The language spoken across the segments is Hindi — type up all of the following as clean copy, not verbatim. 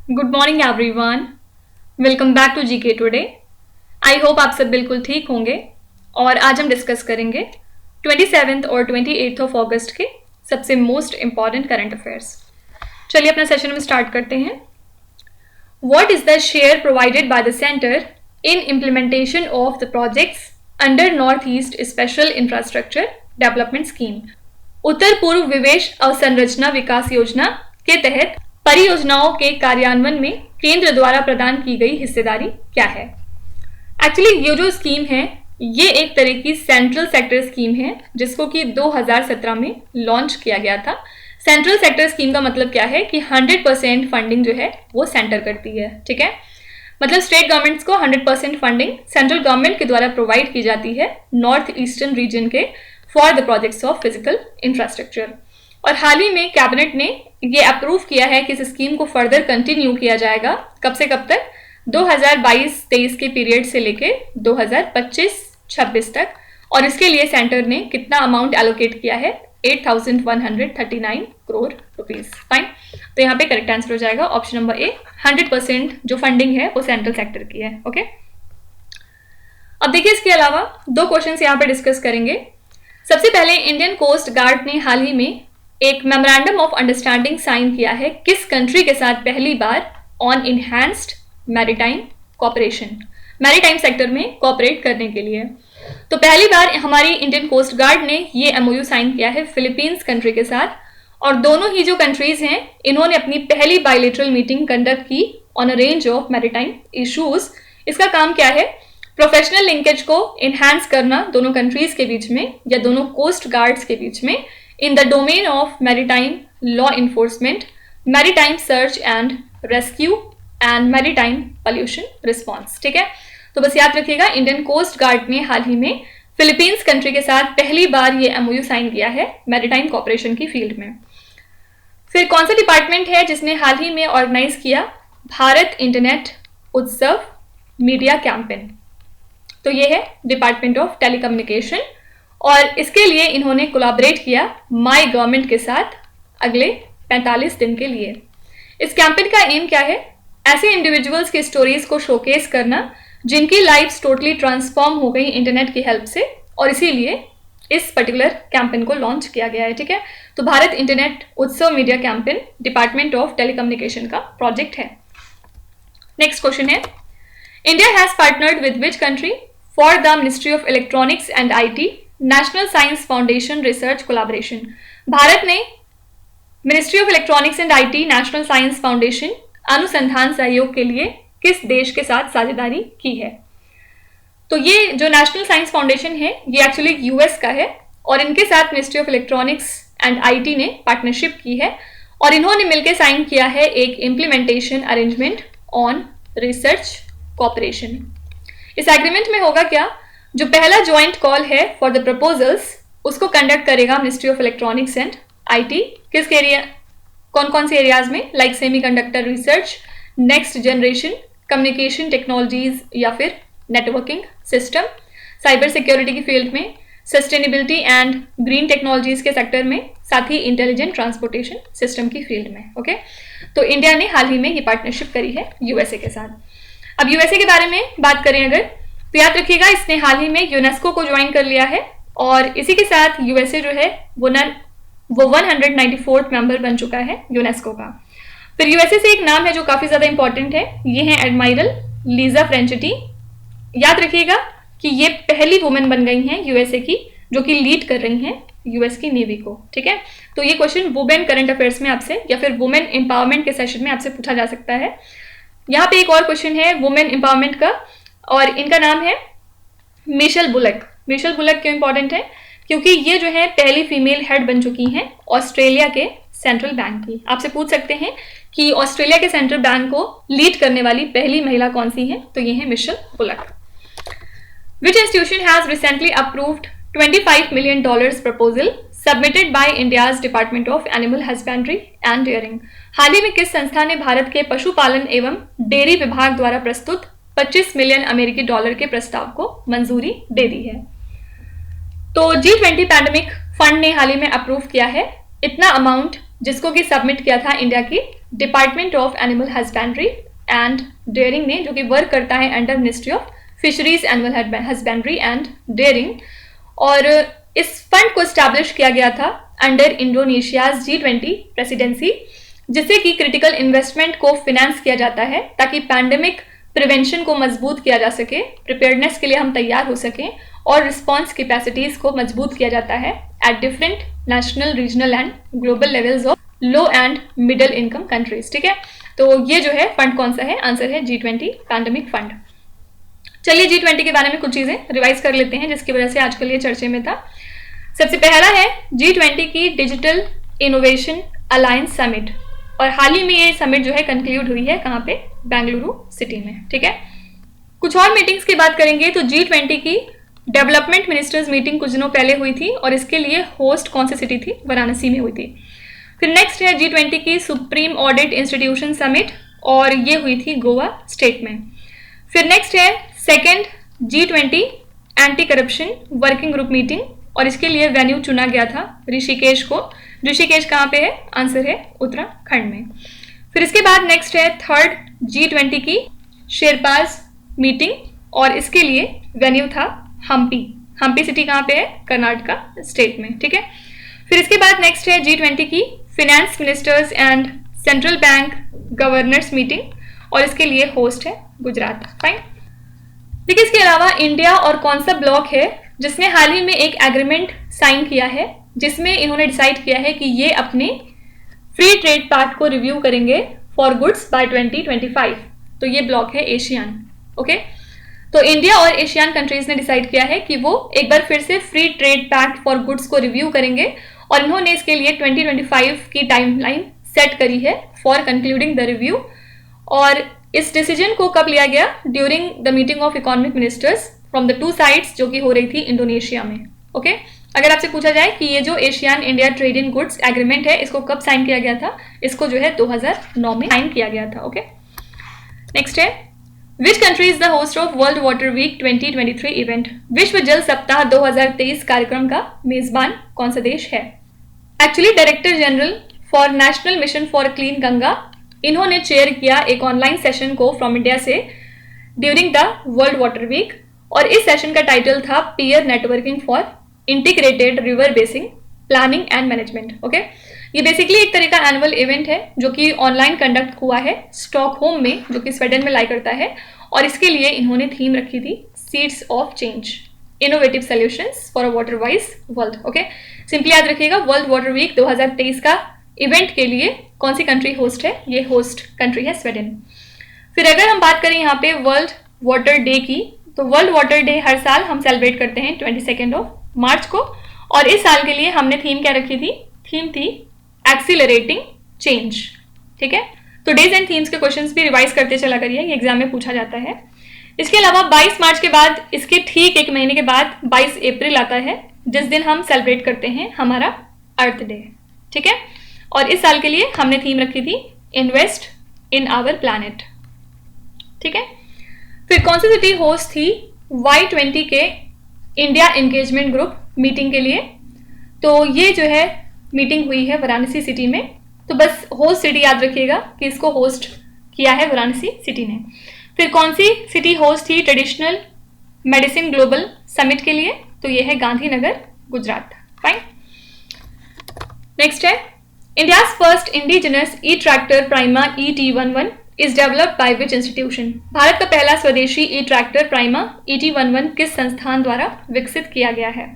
Good morning everyone, welcome back to GK today. I hope आप सब बिल्कुल ठीक होंगे और आज हम डिस्कस करेंगे 27 और 28 ऑफ अगस्त के सबसे मोस्ट इम्पॉर्टेंट करंट अफेयर्स। चलिए अपना सेशन में स्टार्ट करते हैं। What is the share provided by the centre in implementation of the projects under north east special infrastructure development scheme? उत्तर पूर्व विवेश अवसंरचना विकास योजना के तहत परियोजनाओं के कार्यान्वयन में केंद्र द्वारा प्रदान की गई हिस्सेदारी क्या है? एक्चुअली ये जो स्कीम है ये एक तरह की सेंट्रल सेक्टर स्कीम है जिसको कि 2017 में लॉन्च किया गया था। सेंट्रल सेक्टर स्कीम का मतलब क्या है कि 100% फंडिंग जो है वो सेंटर करती है, ठीक है। मतलब स्टेट गवर्नमेंट्स को 100% फंडिंग सेंट्रल गवर्नमेंट के द्वारा प्रोवाइड की जाती है नॉर्थ ईस्टर्न रीजन के for the projects of physical infrastructure. और हाल ही में कैबिनेट ने ये अप्रूव किया है कि इस स्कीम को फर्दर कंटिन्यू किया जाएगा। कब से कब तक? 2022-23 के पीरियड से लेके 2025-26 तक। और इसके लिए सेंटर ने कितना अमाउंट एलोकेट किया है? 8,139 करोड़ रुपीस। फाइन, तो यहाँ पे करेक्ट आंसर हो जाएगा ऑप्शन नंबर ए। 100% जो फंडिंग है वो सेंट्रल सेक्टर की है। ओके, अब देखिए इसके अलावा दो क्वेश्चंस यहाँ पे डिस्कस करेंगे। सबसे पहले इंडियन कोस्ट गार्ड ने हाल ही में एक मेमोरेंडम ऑफ अंडरस्टैंडिंग साइन किया है किस कंट्री के साथ पहली बार on enhanced maritime cooperation, maritime sector में कॉपरेट करने के लिए। तो पहली बार हमारी इंडियन कोस्ट गार्ड ने ये एमओयू साइन किया है फिलीपींस कंट्री के साथ। और दोनों ही जो कंट्रीज हैं इन्होंने अपनी पहली बायलैटरल मीटिंग कंडक्ट की on a range of maritime issues. इसका काम क्या है? प्रोफेशनल लिंकेज को इनहैंस करना दोनों कंट्रीज के बीच में या दोनों कोस्ट गार्ड्स के बीच में in the domain of maritime law enforcement, maritime search and rescue and maritime pollution response. ठीक है, तो बस याद रखिएगा इंडियन कोस्ट गार्ड ने हाल ही में फिलीपींस कंट्री के साथ पहली बार ये एमओयू साइन किया है मैरीटाइम कॉपरेशन की फील्ड में। फिर कौन सा डिपार्टमेंट है जिसने हाल ही में ऑर्गेनाइज किया Bharat internet Utsav media campaign? तो ये है डिपार्टमेंट ऑफ टेलीकम्युनिकेशन और इसके लिए इन्होंने कोलैबोरेट किया माई गवर्नमेंट के साथ अगले 45 दिन के लिए। इस कैंपेन का एम क्या है? ऐसे इंडिविजुअल्स की स्टोरीज को शोकेस करना जिनकी लाइफ्स टोटली ट्रांसफॉर्म हो गई इंटरनेट की हेल्प से, और इसीलिए इस पर्टिकुलर कैंपेन को लॉन्च किया गया है। ठीक है, तो Bharat internet Utsav media campaign department of telecommunication का प्रोजेक्ट है। नेक्स्ट क्वेश्चन है, India has partnered with which country for the ministry of electronics and IT national science foundation research collaboration? Bharat ने ministry of electronics and IT national science foundation अनुसंधान सहयोग के लिए किस देश के साथ साझेदारी की है? तो ये जो नेशनल साइंस फाउंडेशन है ये एक्चुअली यूएस का है और इनके साथ ministry of electronics and IT ने पार्टनरशिप की है और इन्होंने मिलकर साइन किया है एक implementation arrangement on research cooperation. इस एग्रीमेंट में होगा क्या? जो पहला ज्वाइंट कॉल है फॉर द प्रपोजल्स उसको कंडक्ट करेगा ministry of electronics and IT. किस एरिया, कौन कौन से एरियाज में? Like semiconductor research, next generation communication technologies या फिर नेटवर्किंग सिस्टम, साइबर सिक्योरिटी की फील्ड में, सस्टेनेबिलिटी एंड ग्रीन टेक्नोलॉजीज के सेक्टर में, साथ ही इंटेलिजेंट ट्रांसपोर्टेशन सिस्टम की फील्ड में। ओके, तो इंडिया ने हाल ही में ये पार्टनरशिप करी है यूएसए के साथ। अब यूएसए के बारे में बात करें अगर, तो याद रखिएगा इसने हाल ही में यूनेस्को को ज्वाइन कर लिया है और इसी के साथ यूएसए जो है वो 194th मेंबर बन चुका है यूनेस्को का। फिर यूएसए से एक नाम है जो काफी ज्यादा इंपॉर्टेंट है, ये है एडमायरल लीजा फ्रेंचिटी। याद रखिएगा कि ये पहली वुमेन बन गई हैं यूएसए की जो कि लीड कर रही हैं यूएस की नेवी को। ठीक है, तो ये क्वेश्चन वुमेन करंट अफेयर्स में आपसे या फिर वुमेन एम्पावरमेंट के सेशन में आपसे पूछा जा सकता है। यहाँ पे एक और क्वेश्चन है वुमेन एम्पावरमेंट का और इनका नाम है मिशेल बुलक। मिशेल बुलक क्यों इंपॉर्टेंट है? क्योंकि ये जो है पहली फीमेल हेड बन चुकी हैं ऑस्ट्रेलिया के सेंट्रल बैंक की। आपसे पूछ सकते हैं कि ऑस्ट्रेलिया के सेंट्रल बैंक को लीड करने वाली पहली महिला कौन सी है? तो ये है Michelle Bullock. Which institution has recently approved $25 million proposal submitted by India's Department of Animal Husbandry and Dairying? हाल ही में किस संस्था ने भारत के पशुपालन एवं डेयरी विभाग द्वारा प्रस्तुत 25 मिलियन अमेरिकी डॉलर के प्रस्ताव को मंजूरी दे दी है? तो G20 पैंडेमिक फंड ने हाल ही में अप्रूव किया है इतना अमाउंट जिसको कि सबमिट किया था इंडिया की department of animal husbandry and dairying ने, जो कि वर्क करता है under ministry of fisheries, animal husbandry and dairying. और इस फंड को स्टैब्लिश किया गया था अंडर इंडोनेशियाज G20 प्रेसिडेंसी, जिससे कि क्रिटिकल इन्वेस्टमेंट को फिनेंस किया जाता है ताकि पैंडेमिक प्रिवेंशन को मजबूत किया जा सके, प्रिपेयर्डनेस के लिए हम तैयार हो सकें, और रिस्पॉन्स कैपेसिटीज को मजबूत किया जाता है at different national, regional and global levels of low and middle income countries. ठीक है, तो ये जो है फंड कौन सा है, आंसर है G20 पैंडेमिक फंड। चलिए G20 के बारे में कुछ चीजें रिवाइज कर लेते हैं जिसकी वजह से आजकल ये चर्चे में था। सबसे पहला है G20 की डिजिटल इनोवेशन अलायंस समिट, और हाल ही में ये समिट जो है कंक्लूड हुई है, कहाँ पे, बेंगलुरु सिटी में। ठीक है, कुछ और मीटिंग्स की बात करेंगे तो G20 की डेवलपमेंट मिनिस्टर्स मीटिंग कुछ दिनों पहले हुई थी, और इसके लिए होस्ट कौन सी सिटी थी, वाराणसी में हुई थी। फिर नेक्स्ट है G20 की सुप्रीम ऑडिट इंस्टीट्यूशन समिट, और ये हुई थी गोवा स्टेट में। फिर नेक्स्ट है second G20 anti corruption working group meeting, और इसके लिए वेन्यू चुना गया था ऋषिकेश को। ऋषिकेश कहाँ पे है, आंसर है उत्तराखंड में। फिर इसके बाद नेक्स्ट है थर्ड G20 की शेरपास मीटिंग, और इसके लिए वेन्यू था हम्पी। हम्पी सिटी कहाँ पे है, कर्नाटका स्टेट में। ठीक है, फिर इसके बाद नेक्स्ट है G20 की finance ministers and central bank governors meeting, और इसके लिए होस्ट है गुजरात। फाइन। देखिए, इसके अलावा इंडिया और कौन सा ब्लॉक है जिसने हाल ही में एक एग्रीमेंट साइन किया है, जिसमें इन्होंने डिसाइड किया है कि ये अपने फ्री ट्रेड पैक्ट को रिव्यू करेंगे फॉर गुड्स बाय 2025। तो ये ब्लॉक है एशियान। ओके, तो इंडिया और एशियान कंट्रीज ने डिसाइड किया है कि वो एक बार फिर से free trade pact for goods को रिव्यू करेंगे, और इन्होंने इसके लिए 2025 की टाइमलाइन सेट करी है फॉर कंक्लूडिंग द रिव्यू। और इस डिसीजन को कब लिया गया, during the meeting of economic ministers from the two sides, जो कि हो रही थी इंडोनेशिया में। ओके, अगर आपसे पूछा जाए कि ये जो Asian India trade in goods agreement है, इसको कब साइन किया गया था, इसको जो है 2009 में साइन किया गया था। ओके, नेक्स्ट है which country is the host of world water week 2023 event. विश्व जल सप्ताह 2023 कार्यक्रम का मेजबान कौन सा देश है। Actually director general for national mission for clean Ganga, इन्होंने चेयर किया एक ऑनलाइन सेशन को फ्रॉम इंडिया से during the world water week, और इस सेशन का टाइटल था peer networking for integrated river basin planning and management. Okay, ये बेसिकली एक तरह का एनुअल इवेंट है जो कि ऑनलाइन कंडक्ट हुआ है स्टॉकहोम में, जो कि स्वीडन में लाई करता है, और इसके लिए इन्होंने थीम रखी थी seeds of change, innovative solutions for a water wise world. Okay, simply याद रखिएगा, वर्ल्ड वाटर वीक 2023 का इवेंट के लिए कौन सी कंट्री होस्ट है, ये होस्ट कंट्री है स्वीडन। फिर अगर हम बात करें यहाँ पे वर्ल्ड वाटर डे की, तो वर्ल्ड वाटर डे हर साल हम सेलिब्रेट करते हैं 22 मार्च को, और इस साल के लिए हमने थीम क्या रखी थी, थीम थी एक्सीलरेटिंग चेंज। ठीक है, तो डेज एंड थीम्स के क्वेश्चंस भी रिवाइज करते चला करिए, ये एग्जाम में पूछा जाता है। इसके अलावा 22 मार्च के बाद, इसके ठीक एक महीने के बाद 22 अप्रैल आता है, जिस दिन हम सेलिब्रेट करते हैं हमारा अर्थ डे। ठीक है, और इस साल के लिए हमने थीम रखी थी इन्वेस्ट इन आवर प्लैनेट। ठीक है, फिर कौन सी सिटी होस्ट थी Y20 के इंडिया एंगेजमेंट ग्रुप मीटिंग के लिए, तो ये जो है मीटिंग हुई है वाराणसी सिटी में। तो बस होस्ट सिटी याद रखिएगा कि इसको होस्ट किया है वाराणसी सिटी ने। फिर कौन सी सिटी होस्ट थी ट्रेडिशनल मेडिसिन ग्लोबल समिट के लिए, तो ये है गांधीनगर गुजरात। फाइन। नेक्स्ट है India's first indigenous E tractor prima ET11 is developed by which institution. Bharat का पहला स्वदेशी ई ट्रैक्टर प्राइमा ET11 किस संस्थान द्वारा विकसित किया गया है।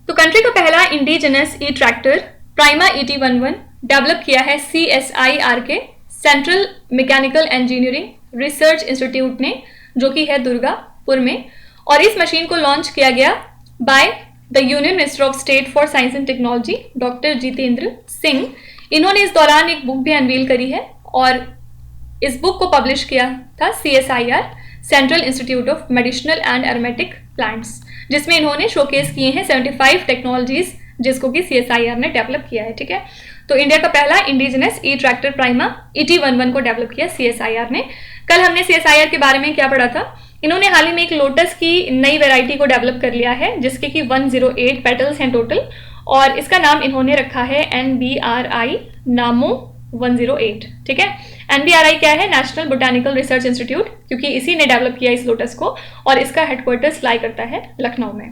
तो कंट्री का पहला इंडिजिनस ई ट्रैक्टर प्राइमा ET11 डेवलप किया है CSIR के central mechanical engineering research institute ने, जो कि है दुर्गापुर में, और इस मशीन को लॉन्च किया गया by the union minister of state for science and technology doctor Jitendra Singh. इन्होंने इस दौरान एक बुक भी अनवील करी है, और इस बुक को पब्लिश किया था CSIR central institute of medicinal and aromatic plants, जिसमें इन्होंने शोकेस किए हैं 75 टेक्नोलॉजीज जिसको कि CSIR ने डेवलप किया है। ठीक है, तो इंडिया का पहला इंडिजिनस ई ट्रैक्टर प्राइमा ET11 को डेवलप किया CSIR ने। कल हमने CSIR के बारे में क्या पढ़ा था, इन्होंने हाल ही में एक लोटस की नई वैरायटी को डेवलप कर लिया है, जिसके कि 108 पेटल्स हैं टोटल, और इसका नाम इन्होंने रखा है NBRI नामो 108, ठीक है। NBRI क्या है? नेशनल बोटानिकल रिसर्च इंस्टीट्यूट, क्योंकि इसी ने डेवलप किया इस लोटस को और इसका हेडक्वार्टर्स लाई करता है लखनऊ में।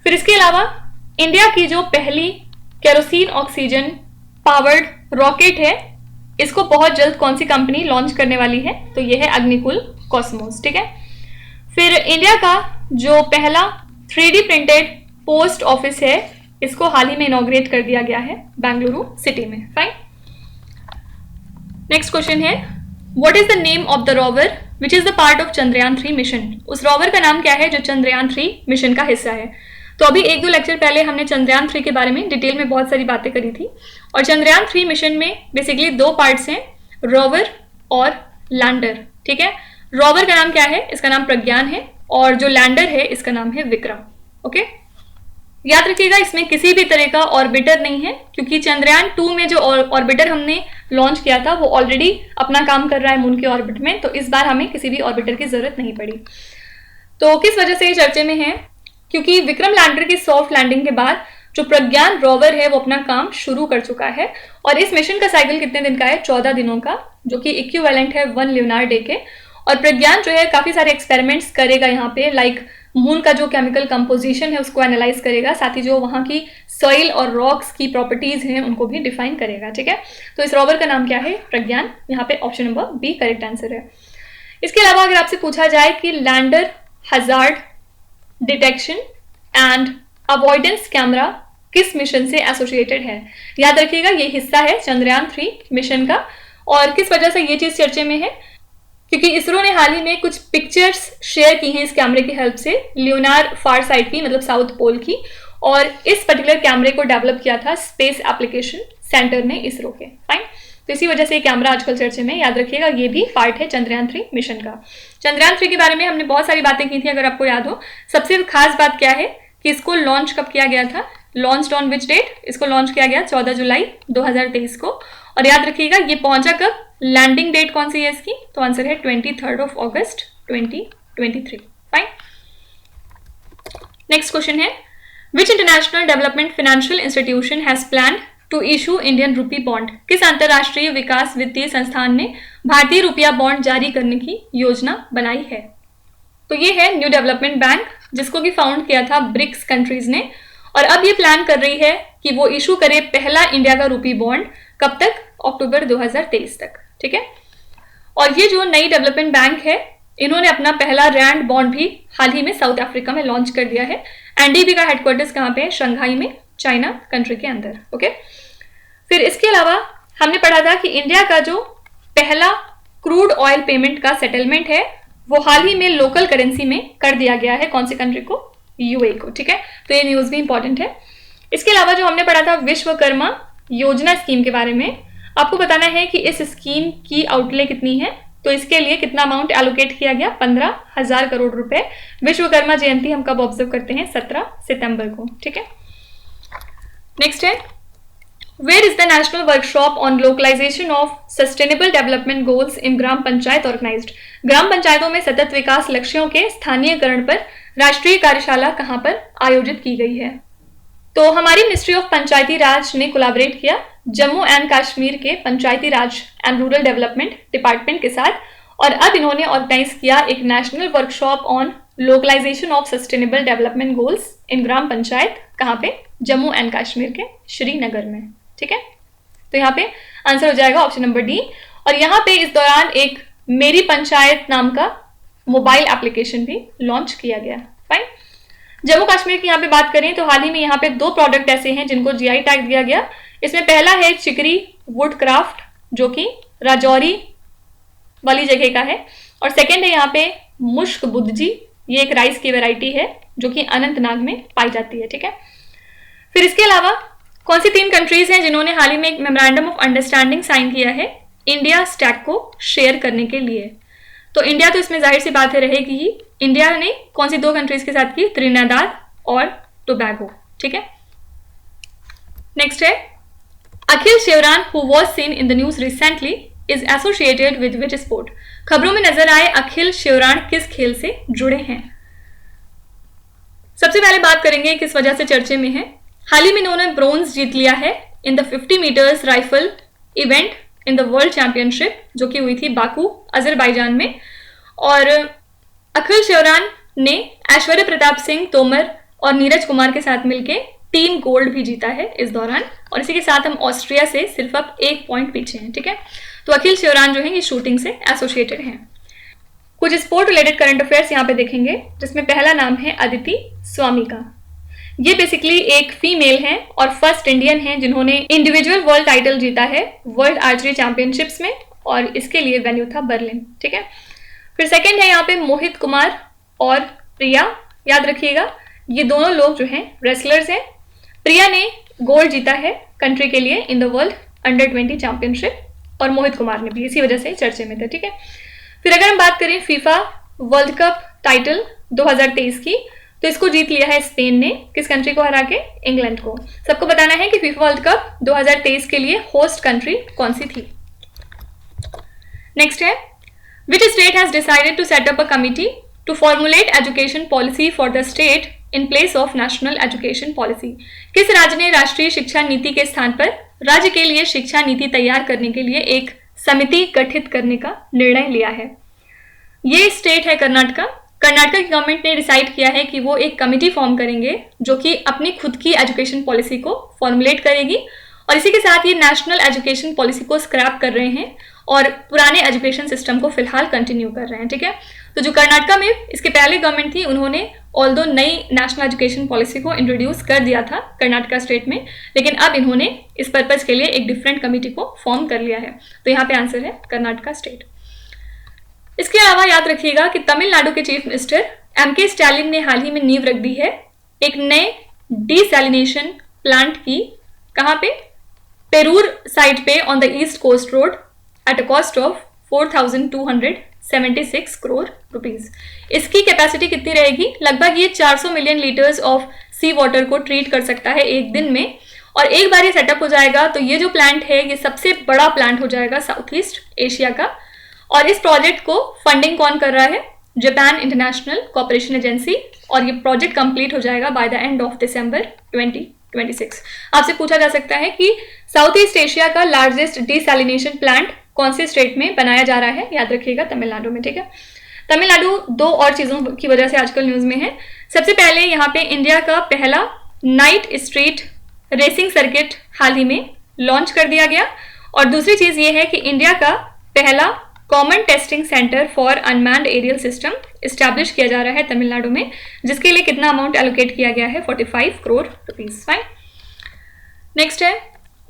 फिर इसके अलावा इंडिया की जो पहली केरोसिन ऑक्सीजन पावर्ड रॉकेट है, इसको बहुत जल्द कौन सी कंपनी लॉन्च करने वाली है? तो ये है अग्निकुल कॉस्मोस, ठीक है। फिर इंडिया का जो पहला 3D प्रिंटेड पोस्ट ऑफिस है, इसको हाल ही में इनॉग्रेट कर दिया गया है बेंगलुरु सिटी में। फाइन। नेक्स्ट क्वेश्चन है, what is the name of the rover which is the part of Chandrayaan 3 mission? उस रोवर का नाम क्या है जो चंद्रयान 3 मिशन का हिस्सा है? तो अभी 1-2 लेक्चर पहले हमने चंद्रयान 3 के बारे में डिटेल में बहुत सारी बातें करी थी, और चंद्रयान 3 मिशन में बेसिकली 2 पार्ट्स हैं, रोवर और लैंडर, ठीक है। रोवर का नाम क्या है? इसका नाम प्रज्ञान है, और जो लैंडर है इसका नाम है विक्रम। ओके, याद रखिएगा इसमें किसी भी तरह का ऑर्बिटर नहीं है, क्योंकि चंद्रयान 2 में जो ऑर्बिटर हमने लॉन्च किया था वो ऑलरेडी अपना काम कर रहा है मून के ऑर्बिट में, तो इस बार हमें किसी भी ऑर्बिटर की जरूरत नहीं पड़ी। तो किस वजह से ये चर्चे में है? क्योंकि विक्रम लैंडर की सॉफ्ट लैंडिंग के बाद जो प्रज्ञान रोवर है वो अपना काम शुरू कर चुका है, और इस मिशन का साइकिल कितने दिन का है? 14 दिनों का, जो कि इक्विवेलेंट है 1 ल्यूनार डे के। और प्रज्ञान जो है काफी सारे एक्सपेरिमेंट्स करेगा यहाँ पे, लाइक मून का जो केमिकल कंपोजिशन है उसको एनालाइज करेगा, साथ ही जो वहाँ की सॉइल और रॉक्स की प्रॉपर्टीज हैं उनको भी डिफाइन करेगा, ठीक है। तो इस रोवर का नाम क्या है? प्रज्ञान। यहाँ पे option number B correct answer है। इसके अलावा अगर आपसे पूछा जाए कि lander hazard detection and avoidance camera किस मिशन से एसोसिएटेड है? याद रखिएगा ये हिस्सा है चंद्रयान 3 मिशन का। और किस वजह से ये चीज चर्चे में है? क्योंकि इसरो ने हाल ही में कुछ पिक्चर्स शेयर की हैं इस कैमरे की हेल्प से, ल्यूनार फार साइड की, मतलब साउथ पोल की, और इस पर्टिकुलर कैमरे को डेवलप किया था स्पेस एप्लीकेशन सेंटर ने, इसरो के। फाइन। तो इसी वजह से ये कैमरा आजकल चर्चे में। याद रखिएगा ये भी पार्ट है चंद्रयान 3 मिशन का। चंद्रयान 3 के बारे में हमने बहुत सारी बातें की थी, अगर आपको याद हो। सबसे खास बात क्या है कि इसको लॉन्च कब किया गया था? Launch on which date? इसको लॉन्च किया गया 14 जुलाई 2023 को। और याद रखिएगा ये पहुंचा कब? लैंडिंग डेट कौन सी है इसकी? तो आंसर है 23 अगस्त 2023। फाइन। नेक्स्ट क्वेश्चन है, which international development financial institution has planned to issue Indian rupee bond? किस अंतरराष्ट्रीय विकास वित्तीय संस्थान ने भारतीय रुपया बॉन्ड जारी करने की योजना बनाई है? तो ये है न्यू डेवलपमेंट बैंक, जिसको कि फाउंड किया था ब्रिक्स कंट्रीज ने, और अब ये प्लान कर रही है कि वो इशू करे पहला इंडिया का रूपी बॉन्ड। कब तक? अक्टूबर 2023 तक, ठीक है। और ये जो नई डेवलपमेंट बैंक है, इन्होंने अपना पहला रैंड बॉन्ड भी हाल ही में साउथ अफ्रीका में लॉन्च कर दिया है। एनडीबी का हेडक्वार्टर्स कहाँ पे है? शंघाई में, चाइना कंट्री के अंदर। ओके, फिर इसके अलावा हमने पढ़ा था कि इंडिया का जो पहला क्रूड ऑयल पेमेंट का सेटलमेंट है वो हाल ही में लोकल करेंसी में कर दिया गया है। कौन सी कंट्री को? यूएई को, ठीक है। तो ये न्यूज भी इंपॉर्टेंट है। इसके अलावा जो हमने पढ़ा था विश्वकर्मा योजना स्कीम के बारे में, आपको बताना है कि इस स्कीम की आउटले कितनी है। तो इसके लिए कितना अमाउंट एलोकेट किया गया? 15,000 करोड़ रुपए। विश्वकर्मा जयंती हम कब ऑब्जर्व करते हैं? 17 सितंबर को, ठीक है। नेक्स्ट है, where is the national workshop on localisation of sustainable development goals in gram panchayat organised? ग्राम पंचायतों में सतत विकास लक्ष्यों के स्थानीयकरण पर राष्ट्रीय कार्यशाला कहां पर आयोजित की गई है? तो हमारी मिनिस्ट्री ऑफ पंचायती राज ने कोलैबोरेट किया जम्मू एंड कश्मीर के panchayati raj and rural development department के साथ, और अब इन्होंने ऑर्गेनाइज किया एक national workshop on localisation of sustainable development goals in gram panchayat. कहाँ पे? जम्मू एंड कश्मीर के श्रीनगर में, ठीक है। तो यहाँ पे आंसर हो जाएगा ऑप्शन नंबर डी। और यहाँ पे इस दौरान एक मेरी पंचायत नाम का मोबाइल एप्लीकेशन भी लॉन्च किया गया। फाइन। जम्मू कश्मीर की यहाँ पे बात करें तो हाल ही में यहाँ पे 2 प्रोडक्ट ऐसे हैं जिनको जीआई टैग दिया गया। इसमें पहला है चिकरी वुड क्राफ्ट, जो कि राजौरी वाली जगह का है, और सेकेंड है यहाँ पे मुश्क बुद्धजी, ये एक राइस की वैरायटी है जो कि अनंतनाग में पाई जाती है, ठीक है। फिर इसके अलावा कौन सी 3 कंट्रीज हैं जिन्होंने हाल ही में एक मेमोरेंडम ऑफ अंडरस्टैंडिंग साइन किया है इंडिया स्टैक को शेयर करने के लिए? तो इंडिया तो इसमें जाहिर सी बात है रहेगी ही। इंडिया ने कौन सी 2 कंट्रीज के साथ की? त्रिनिदाद और टोबैगो, ठीक है। नेक्स्ट है, Akhil Sheoran who was seen in the news recently is associated with which sport? खबरों में नजर आए अखिल शिवरान किस खेल से जुड़े हैं? सबसे पहले बात करेंगे किस वजह से चर्चे में है। हाल ही में इन्होंने ब्रोंज जीत लिया है in the 50 metres rifle event in the world championship जो कि हुई थी बाकू अजरबैजान में। और अखिल शिवरान ने ऐश्वर्य प्रताप सिंह तोमर और नीरज कुमार के साथ मिलकर टीम गोल्ड भी जीता है इस दौरान। और इसी के साथ हम ऑस्ट्रिया से सिर्फ अब 1 पॉइंट पीछे हैं। ठीक है, तो अखिल शिवरान जो है ये शूटिंग से एसोसिएटेड हैं। कुछ स्पोर्ट रिलेटेड करंट अफेयर्स यहाँ पे देखेंगे, जिसमें पहला नाम है अदिति स्वामी का। ये बेसिकली एक फीमेल हैं और फर्स्ट इंडियन हैं जिन्होंने इंडिविजुअल वर्ल्ड टाइटल जीता है वर्ल्ड आर्चरी चैंपियनशिप्स में, और इसके लिए वेन्यू था बर्लिन। ठीक है, फिर सेकंड है यहाँ पे मोहित कुमार और प्रिया। याद रखिएगा ये दोनों लोग जो हैं रेसलर्स हैं। प्रिया ने गोल्ड जीता है कंट्री के लिए इन द वर्ल्ड अंडर 20 चैंपियनशिप और मोहित कुमार ने भी, इसी वजह से चर्चे में थे। ठीक है, फिर अगर हम बात करें फीफा वर्ल्ड कप टाइटल 2023 की, तो इसको जीत लिया है स्पेन ने। किस कंट्री को हरा के? इंग्लैंड को। सबको बताना है कि फीफा वर्ल्ड कप 2023 के लिए होस्ट कंट्री कौन सी थी। नेक्स्ट है which state has decided to set up a committee to formulate education policy for the state in place of national education policy. किस राज्य ने राष्ट्रीय शिक्षा नीति के स्थान पर राज्य के लिए शिक्षा नीति तैयार करने के लिए एक समिति गठित करने का निर्णय लिया है? ये स्टेट है कर्नाटका। कर्नाटका की गवर्नमेंट ने डिसाइड किया है कि वो एक कमिटी फॉर्म करेंगे जो कि अपनी खुद की एजुकेशन पॉलिसी को फॉर्मुलेट करेगी, और इसी के साथ ये नेशनल एजुकेशन पॉलिसी को स्क्रैप कर रहे हैं और पुराने एजुकेशन सिस्टम को फिलहाल कंटिन्यू कर रहे हैं। ठीक है, तो जो कर्नाटका में इसके पहले गवर्नमेंट थी उन्होंने ऑल्दो नई नेशनल एजुकेशन पॉलिसी को इंट्रोड्यूस कर दिया था कर्नाटका स्टेट में, लेकिन अब इन्होंने इस पर्पज के लिए एक डिफरेंट कमिटी को फॉर्म कर लिया है। तो यहाँ पे आंसर है कर्नाटका स्टेट। इसके अलावा याद रखिएगा कि तमिलनाडु के चीफ मिनिस्टर एम.के. स्टालिन ने हाल ही में नींव रख दी है एक नए डिसैलिनेशन प्लांट की। कहाँ पे? पेरूर साइट पे on the east coast road at a cost of 4,276 crore rupees. इसकी कैपेसिटी कितनी रहेगी? लगभग ये 400 million litres of sea water को ट्रीट कर सकता है एक दिन में, और एक बार ये सेटअप हो जाएगा तो ये जो प्लांट है ये सबसे बड़ा प्लांट हो जाएगा साउथ ईस्ट एशिया का। और इस प्रोजेक्ट को फंडिंग कौन कर रहा है? जापान इंटरनेशनल कोऑपरेशन एजेंसी, और ये प्रोजेक्ट कंप्लीट हो जाएगा by the end of December 2026। आपसे पूछा जा सकता है कि साउथ ईस्ट एशिया का लार्जेस्ट डिसैलिनेशन प्लांट कौन से स्टेट में बनाया जा रहा है? याद रखिएगा तमिलनाडु में। ठीक है, तमिलनाडु दो और चीजों की वजह से आजकल न्यूज में है। सबसे पहले यहाँ पे इंडिया का पहला नाइट स्ट्रीट रेसिंग सर्किट हाल ही में लॉन्च कर दिया गया, और दूसरी चीज ये है कि इंडिया का पहला common testing centre for unmanned aerial system establish किया जा रहा है तमिलनाडु में, जिसके लिए कितना अमाउंट एलोकेट किया गया है? 45 करोड़ रुपीज। फाइन। नेक्स्ट है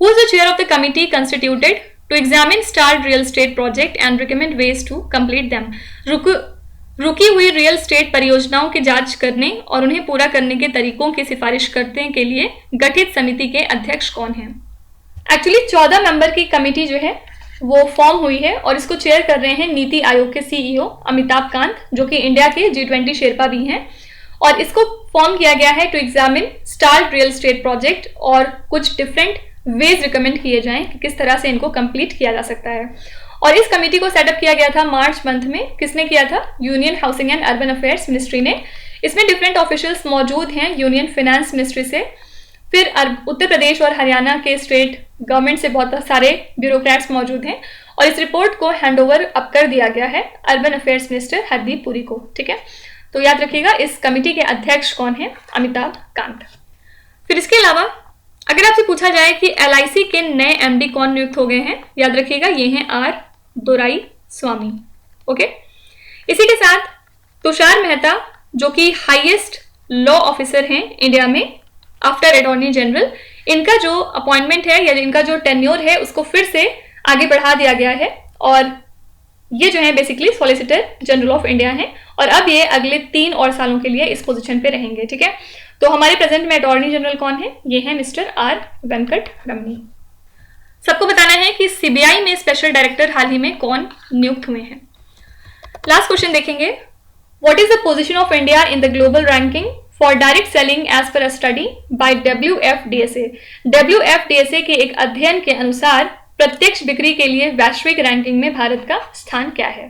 who is the chair of the committee constituted to examine stalled real estate project and recommend ways to complete them. रुकी हुई रियल स्टेट परियोजनाओं की जांच करने और उन्हें पूरा करने के तरीकों की सिफारिश करने के लिए गठित समिति के अध्यक्ष कौन हैं? एक्चुअली 14 मेंबर की कमिटी जो है वो फॉर्म हुई है, और इसको चेयर कर रहे हैं नीति आयोग के सीईओ अमिताभ कांत, जो कि इंडिया के G20 शेरपा भी हैं। और इसको फॉर्म किया गया है to examine stalled real estate project, और कुछ डिफरेंट वेज रिकमेंड किए जाएं कि किस तरह से इनको कंप्लीट किया जा सकता है। और इस कमेटी को सेटअप किया गया था मार्च मंथ में। किसने किया था? Union housing and urban affairs ministry ने। इसमें डिफरेंट ऑफिशियल्स मौजूद हैं यूनियन फाइनेंस मिनिस्ट्री से, फिर उत्तर प्रदेश और हरियाणा के स्टेट गवर्नमेंट से बहुत सारे ब्यूरोक्रेट्स मौजूद हैं, और इस रिपोर्ट को हैंडओवर अब कर दिया गया है urban affairs minister Hardeep Puri को। ठीक है, तो याद रखिएगा इस कमेटी के अध्यक्ष कौन है? अमिताभ कांत। फिर इसके अलावा अगर आपसे पूछा जाए कि LIC के नए MD कौन नियुक्त हो गए हैं, याद रखिएगा ये हैं R दोराईस्वामी। ओके, इसी के साथ तुषार मेहता जो कि हाईएस्ट लॉ ऑफिसर हैं इंडिया में आफ्टर अटॉर्नी जनरल, इनका जो अपॉइंटमेंट है या इनका जो टेन्योर है उसको फिर से आगे बढ़ा दिया गया है, और ये जो है basically solicitor general of India हैं, और अब ये अगले 3 और सालों के लिए इस पोजीशन पे रहेंगे। ठीक है, तो हमारे प्रेजेंट में अटॉर्नी जनरल कौन है? ये है मिस्टर R वेंकट रमनी। सबको बताना है कि CBI में स्पेशल डायरेक्टर हाल ही में कौन नियुक्त हुए हैं। लास्ट क्वेश्चन देखेंगे, what is the position of India in the global ranking for direct selling as per a study by WFDSA। WFDSA के एक अध्ययन के अनुसार प्रत्यक्ष बिक्री के लिए वैश्विक रैंकिंग में भारत का स्थान क्या है?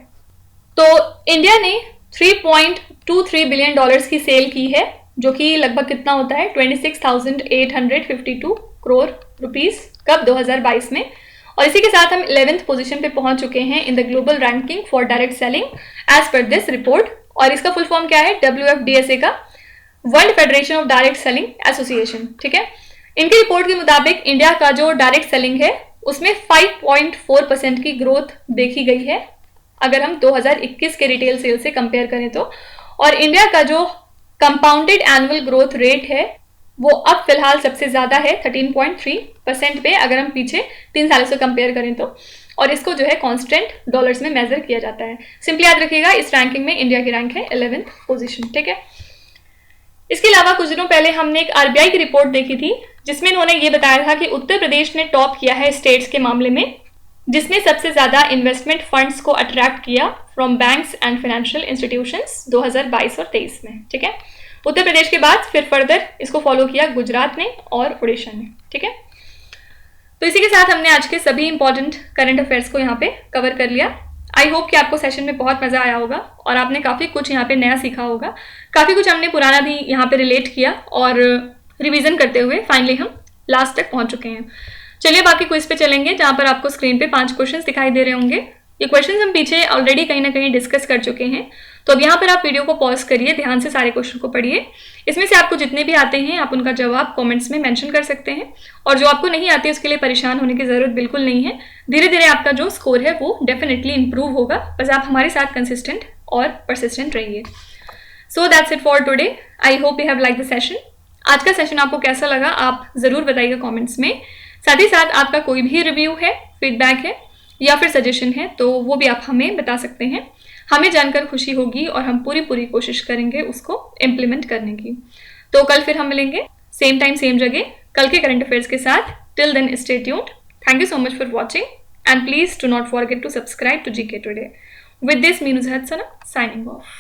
तो इंडिया ने $3.23 बिलियन की सेल की है, जो कि लगभग कितना होता है? 26,852 करोड़ रुपीस। कब? 2022 में। और इसी के साथ हम 11th पोजीशन पे पहुंच चुके हैं in the global ranking for direct selling as per this report. और इसका फुल फॉर्म क्या है? WFDSA का, world federation of direct selling association. ठीक है, इनकी रिपोर्ट के मुताबिक इंडिया का जो डायरेक्ट सेलिंग है उसमें 5.4% की ग्रोथ देखी गई है अगर हम 2021 के रिटेल सेल से कंपेयर करें तो। और इंडिया का जो कंपाउंडेड एनुअल ग्रोथ रेट है वो अब फिलहाल सबसे ज्यादा है 13.3% पे अगर हम पीछे 3 सालों से कंपेयर करें तो। और इसको जो है कांस्टेंट डॉलर्स में मेजर किया जाता है। सिंपली याद रखिएगा इस रैंकिंग में इंडिया की रैंक है 11th पोजीशन। ठीक है, इसके अलावा कुछ दिनों पहले हमने एक RBI की रिपोर्ट देखी थी जिसमें उन्होंने ये बताया था कि उत्तर प्रदेश ने टॉप किया है स्टेट्स के मामले में, जिसने सबसे ज्यादा इन्वेस्टमेंट फंड्स को अट्रैक्ट किया from banks and financial institutions 2022 और 23 में। ठीक है, उत्तर प्रदेश के बाद फिर फर्दर इसको फॉलो किया गुजरात ने और उड़ीसा ने। ठीक है, तो इसी के साथ हमने आज के सभी इंपॉर्टेंट करंट अफेयर्स को यहाँ पे कवर कर लिया। आई होप कि आपको सेशन में बहुत मजा आया होगा और आपने काफी कुछ यहाँ पे नया सीखा होगा। काफी कुछ हमने पुराना भी यहाँ पे रिलेट किया और रिवीजन करते हुए फाइनली हम लास्ट तक पहुंच चुके हैं। चलिए बाकी क्विज पे चलेंगे जहां पर आपको स्क्रीन पे 5 क्वेश्चंस दिखाई दे रहे होंगे। ये क्वेश्चंस हम पीछे ऑलरेडी कहीं ना कहीं डिस्कस कर चुके हैं, तो अब यहाँ पर आप वीडियो को पॉज करिए, ध्यान से सारे क्वेश्चन को पढ़िए। इसमें से आपको जितने भी आते हैं आप उनका जवाब कमेंट्स में मेंशन कर सकते हैं, और जो आपको नहीं आते उसके लिए परेशान होने की जरूरत बिल्कुल नहीं है। धीरे धीरे आपका जो स्कोर है वो डेफिनेटली इंप्रूव होगा, बस आप हमारे साथ कंसिस्टेंट और परसिस्टेंट रहिए। So that's it for today. I hope you have like the session. आज का सेशन आपको कैसा लगा आप जरूर बताइएगा कॉमेंट्स में। साथ ही साथ आपका कोई भी रिव्यू है, फीडबैक है या फिर सजेशन है तो वो भी आप हमें बता सकते हैं। हमें जानकर खुशी होगी और हम पूरी कोशिश करेंगे उसको इम्प्लीमेंट करने की। तो कल फिर हम मिलेंगे सेम टाइम सेम जगह कल के करंट अफेयर्स के साथ। Till then stay tuned. Thank you so much for watching and please do not forget to subscribe to GK Today। With this, Meenu Zahat Sana signing off.